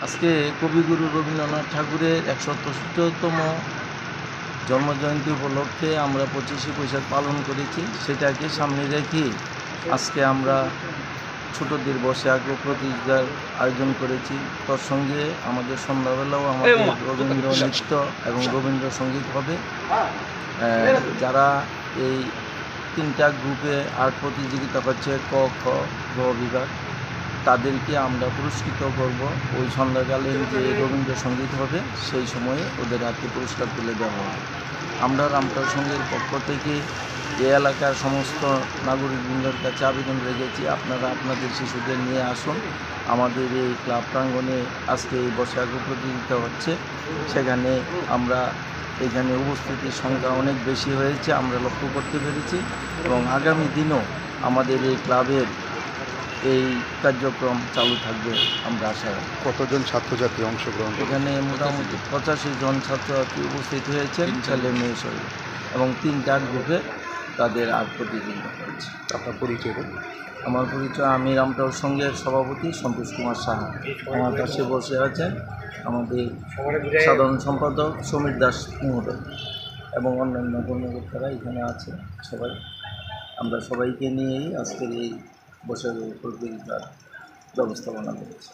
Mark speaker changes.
Speaker 1: আজকে কবিগুরু রবীন্দ্রনাথ ঠাকুরের ১৭৫তম জন্মজয়ন্তী উপলক্ষে আমরা ২৫শে বৈশাখ পালন করেছি। সেটাকে সামনে রেখে আজকে আমরা ছোটদের বসে আঁকো প্রতিযোগিতার আয়োজন করেছি। তার সঙ্গে আমাদের সন্ধ্যাবেলাও আমাদের রবীন্দ্র নৃত্য এবং রবীন্দ্রসঙ্গীত হবে। যারা এই ৩টা গ্রুপে আর্ট প্রতিযোগিতা হচ্ছে ক, খ, গ বিভাগ, তাদেরকে আমরা পুরস্কৃত করব। ওই সন্ধ্যাকালে যে রবীন্দ্রসঙ্গীত হবে সেই সময়ে ওদের হাতে পুরস্কার তুলে দেওয়া হবে। আমরা রামটাল সংঘের পক্ষ থেকে এই এলাকার সমস্ত নাগরিকবৃন্দের কাছে আবেদন রেখেছি, আপনারা আপনাদের শিশুদের নিয়ে আসুন। আমাদের এই ক্লাব প্রাঙ্গণে আজকে এই বৈশাখী প্রতিযোগিতা হচ্ছে, সেখানে আমরা এখানে উপস্থিতির সংখ্যা অনেক বেশি হয়েছে আমরা লক্ষ্য করতে পেরেছি, এবং আগামী দিনও আমাদের এই ক্লাবের এই কার্যক্রম চালু থাকবে আমরা আশা রাখি।
Speaker 2: কতজন ছাত্রছাত্রী অংশগ্রহণ?
Speaker 1: এখানে মোটামুটি ৮৫ জন ছাত্রছাত্রী উপস্থিত হয়েছেন, ছেলে মেয়ে সহ, এবং ৩টা গ্রুপে তাদের আর্ট প্রতিযোগিতা হয়েছে।
Speaker 2: আপনার পরিচয়?
Speaker 1: আমার পরিচয়, আমি রামটাল সংঘের সভাপতি সন্তোষ কুমার সাহা। আমার কাছে বসে আছেন আমাদের সাধারণ সম্পাদক সমীর দাস মহোদয় এবং অন্যান্য কর্মকর্তারা এখানে আছে। আমরা সবাইকে নিয়েই আজকের এই বৈশাখী প্রতিযোগিতার ব্যবস্থাপনা করেছি।